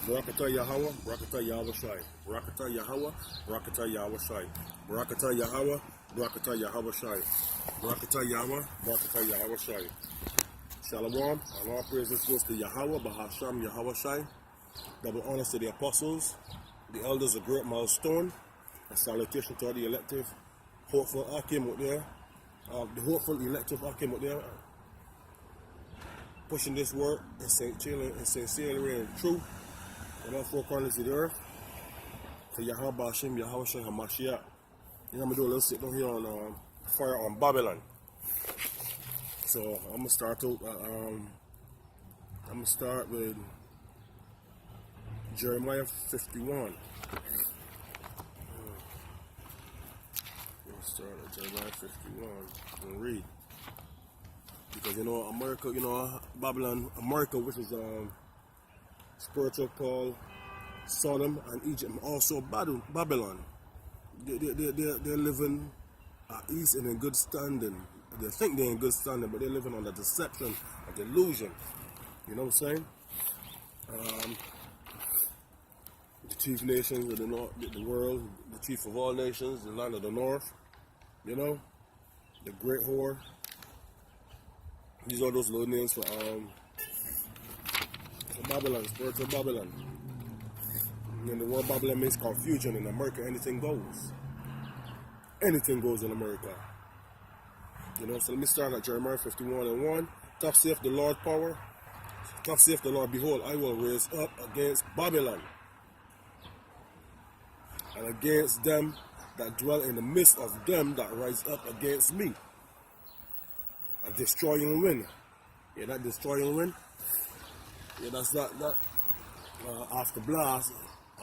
Barakatah Yahweh, Barakatah Yahweh Shai. Barakatah Yahweh, Barakatah Yahweh Shai. Barakatah Yahweh, Barakatah Yahweh Shai. Barakatah Yahweh, Barakatah Yahweh Shai. Shalom, and all praises goes to Yahweh, Bahasham Yahweh Shai. Double honors to the apostles, the elders, a great milestone. A salutation to all the elective, hopeful Akim out there. The hopeful elective Akim out there. Pushing this work and sincerely and true. In all four corners of the earth. To Yahweh Hashem, Yahweh Shai HaMashiach. You know, I'm going to do a little sit down here on fire on Babylon. So I'm going to start out, I'm going to start with Jeremiah 51. Let's start at Jeremiah 51 and read. Because, you know, America, you know, Babylon, America, which is spiritual Paul, Sodom and Egypt, and also Babylon. They're living at ease and in good standing. They think they're in good standing, but they're living on the deception, a delusion. You know what I'm saying? The chief nations of the north, the world, the chief of all nations, the land of the north. You know, the great whore. These are those little names for Babylon, spiritual Babylon. And the word Babylon means confusion. In America, anything goes. Anything goes in America. You know, so let me start at Jeremiah 51 and 1. Thus saith the Lord power. Thus saith the Lord, behold, I will raise up against Babylon and against them that dwell in the midst of them that rise up against me. A destroying wind. Yeah, that destroying wind. Yeah, that's that after blast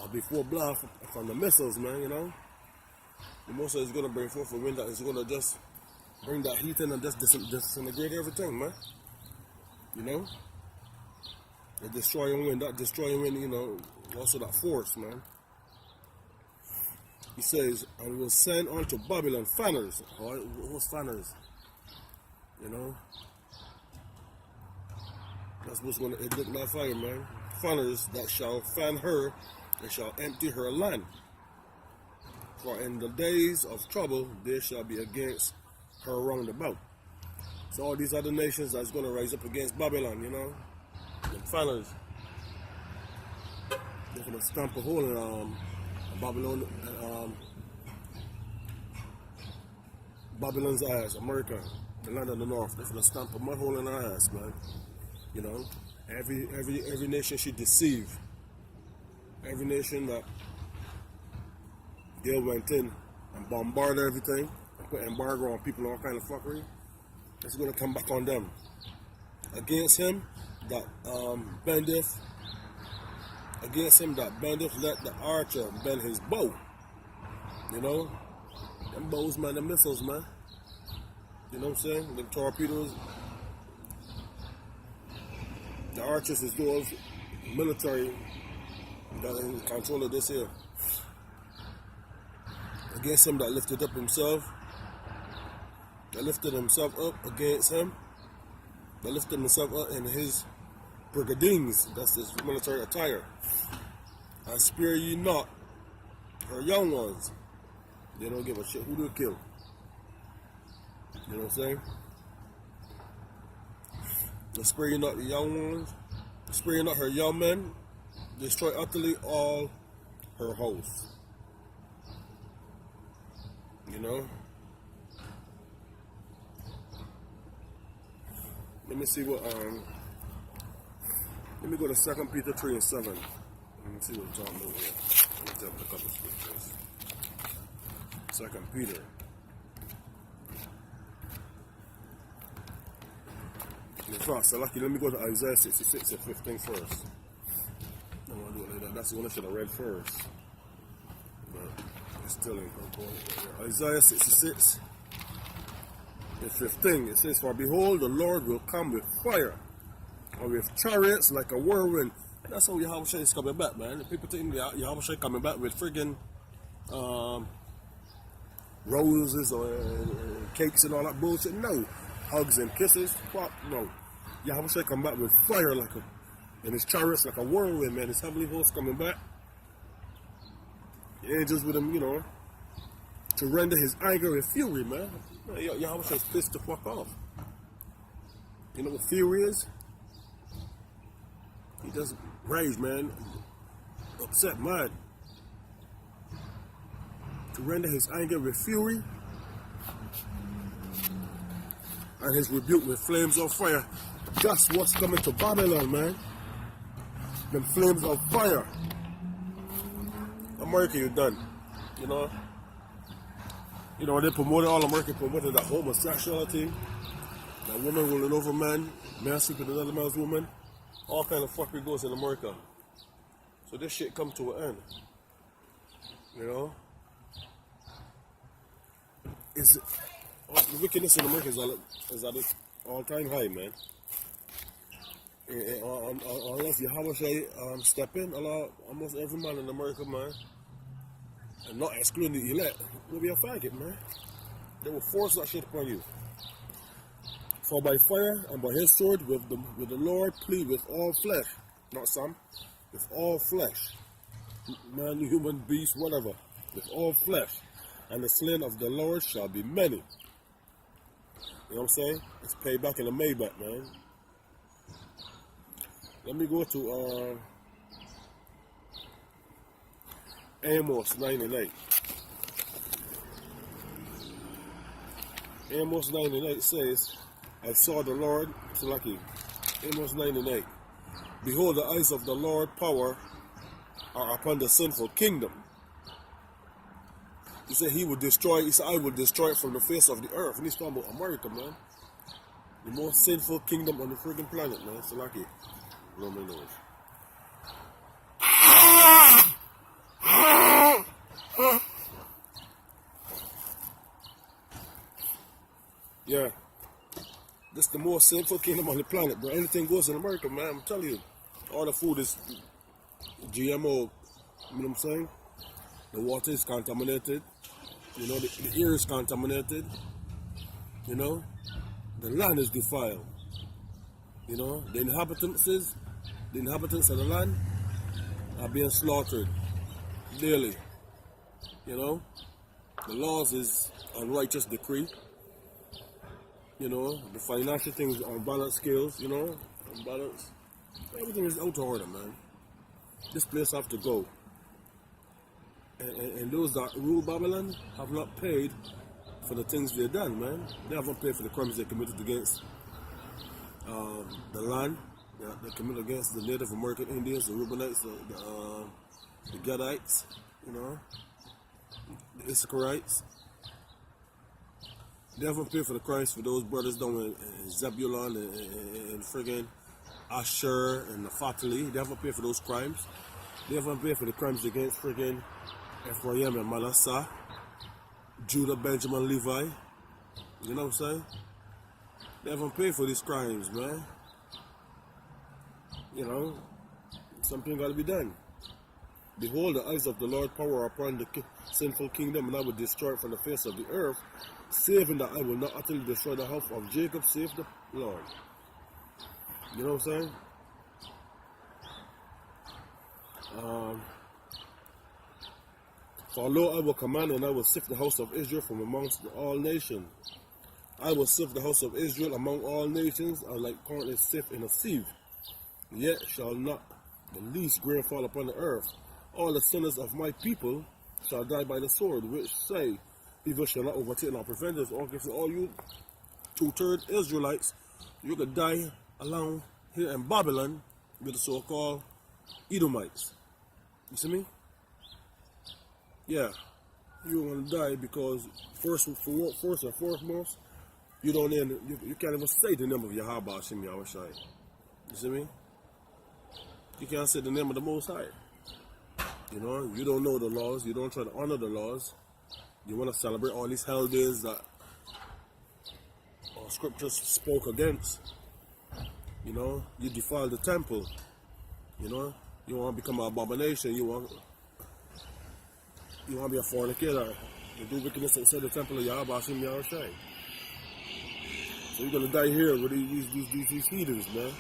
or before blast from the missiles, man, you know. The Most is going to bring forth a wind that is going to just bring that heat in and just disintegrate everything, man. You know. The destroying wind, that destroying wind, you know, also that force, man. He says, and will send unto Babylon fanners. What's fanners? You know, that's what's going to ignite my fire, man. Fanners that shall fan her and shall empty her land. For in the days of trouble they shall be against her round about. So all these other nations that's going to rise up against Babylon, you know, the fanners, they're going to stamp a hole in Babylon, Babylon's ass, America. The land of the north, they're gonna stamp a mud hole in our ass, man. You know, every nation should deceive. Every nation that they went in and bombarded everything and put embargo on people and all kind of fuckery, it's gonna come back on them. Against him that bendeth let the archer bend his bow. You know, them bows, man, the missiles, man. You know what I'm saying? The torpedoes. The archers is those military that are in control of this here. Against him that lifted up himself. That lifted himself up against him. That lifted himself up in his brigadines. That's his military attire. I spare ye not her young ones. They don't give a shit who they kill. You know what I'm saying? Spare ye not the young ones, spare ye not her young men, destroy utterly all her hosts. You know? Let me see what, let me go to 2 Peter 3 and 7. Let me see what I'm talking about here. Let me jump a couple of scriptures. 2 Peter. So lucky, let me go to Isaiah 66 and 15 first. I'm going to do it like that. That's the one I should have read first. But it's still in Isaiah 66 and 15. It says, for behold, the Lord will come with fire, and with chariots like a whirlwind. And that's how Yahweh Shai is coming back, man. People think Yahweh Shai coming back with friggin' roses or cakes and all that bullshit. No. Hugs and kisses. Fuck no. Yahweh Shai come back with fire like And his chariots like a whirlwind, man. His heavenly host coming back. The angels with him, you know, to render his anger and fury, man. Yahweh says pissed the fuck off. You know what fury is? He does rage, man. Upset, mad. To render his anger with fury and his rebuke with flames of fire. That's what's coming to Babylon, man. Them flames of fire. America, you're done. You know? You know, they promoted, all America promoted that homosexuality, that woman ruling over man sleeping with another man's woman. All kind of fuckery goes in America. So this shit come to an end. You know? The wickedness in America is at an all-time high, man. Unless Yahweh step in, almost every man in America, man, and not excluding the elect, will be a faggot, man. They will force that shit upon you. For by fire and by his sword with the Lord plead with all flesh, not some, with all flesh, man, human, beast, whatever, with all flesh, and the slain of the Lord shall be many. You know what I'm saying? It's paid back in the Maybach, man. Let me go to Amos 9 and 8. Amos 9 and 8 says, I saw the Lord, Salaki, Amos 9 and 8. Behold, the eyes of the Lord power are upon the sinful kingdom. He said he would destroy, he said I will destroy it from the face of the earth. And he's talking about America, man. The most sinful kingdom on the freaking planet, man. Salaki. Blow my nose. Yeah. This is the most sinful kingdom on the planet, bro. Anything goes in America, man. I'm telling you. All the food is GMO. You know what I'm saying? The water is contaminated. You know, the air is contaminated. You know? The land is defiled. You know? The inhabitants of the land are being slaughtered daily. You know? The laws is unrighteous decree. You know? The financial things on balance scales, you know? Unbalanced. Everything is out of order, man. This place have to go. And those that rule Babylon have not paid for the things they've done, man. They haven't paid for the crimes they committed against the land. They committed against the Native American Indians, the Reubenites, the Gadites, you know, the Issacharites. They haven't paid for the crimes for those brothers down in Zebulon and friggin' Asher and Naphtali. They haven't paid for those crimes. They haven't paid for the crimes against friggin' Ephraim and Manasseh, Judah, Benjamin, Levi. You know what I'm saying? They haven't paid for these crimes, man. You know, something got to be done. Behold, the eyes of the Lord power upon the sinful kingdom, and I will destroy it from the face of the earth, saving that I will not utterly destroy the house of Jacob, save the Lord. You know what I'm saying? For lo, I will command, and I will sift the house of Israel from amongst all nations. I will sift the house of Israel among all nations, like corn is sift in a sieve. Yet shall not the least grain fall upon the earth. All the sinners of my people shall die by the sword, which say, evil shall not overtake nor prevent us. All you 2/3 Israelites, you could die along here in Babylon with the so-called Edomites. You see me? Yeah, you're gonna die because first and foremost, you can't even say the name of Yahweh Hashem Yahweh Shai. You see me? You can't say the name of the Most High. You know, you don't know the laws. You don't try to honor the laws. You want to celebrate all these hell days that scriptures spoke against. You know, you defile the temple. You know, you want to become an abomination. You want to be a fornicator. You do wickedness inside the temple of Yahweh Hashem Yahweh Shai. So you're gonna die here with these heathens, man.